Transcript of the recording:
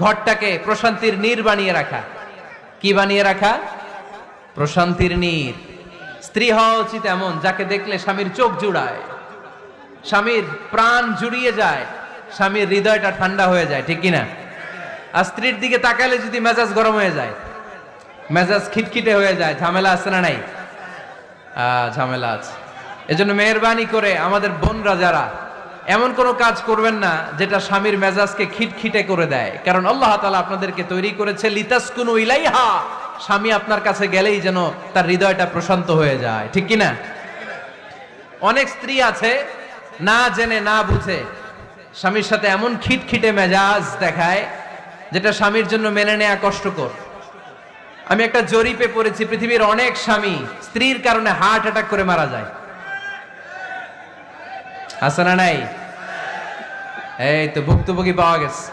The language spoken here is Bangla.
ঘরটাকে প্রশান্তির নীর বানিয়ে রাখা। কি বানিয়ে রাখা? প্রশান্তির নীর। স্ত্রী হওয়া উচিত এমন যাকে দেখলে স্বামীর চোখ জুড়ায়, স্বামীর প্রাণ জুড়িয়ে যায়, স্বামীর হৃদয়টা ঠান্ডা হয়ে যায়, ঠিক কিনা? আর স্ত্রীর দিকে তাকালে যদি মেজাজ গরম হয়ে যায়, মেজাজ খিটখিটে হয়ে যায়, ঝামেলা আছে না নাই? ঝামেলা আছে। এজন্য মেহেরবানি করে আমাদের বোনরা যারা, এমন কোনো কাজ করবেন না যেটা স্বামীর মেজাজকে খিটখিটে করে দেয়। কারণ আল্লাহ তাআলা আপনাদেরকে তৈরি করেছে লিতাসকুনু ইলাইহা, স্বামী আপনার কাছে গেলেই যেন তার হৃদয়টা প্রশান্ত হয়ে যায়, ঠিক কিনা? অনেক স্ত্রী আছে না জেনে না বুঝে স্বামীর সাথে এমন খিটখিটে মেজাজ দেখায় যেটা স্বামীর জন্য মেনে নেওয়া কষ্টকর। আমি একটা জরিপে পড়েছি, পৃথিবীর অনেক স্বামী স্ত্রীর কারণে হার্ট অ্যাটাক করে মারা যায়। আছে না নাই? এই তো ভুক্তভোগী পাওয়া গেছে।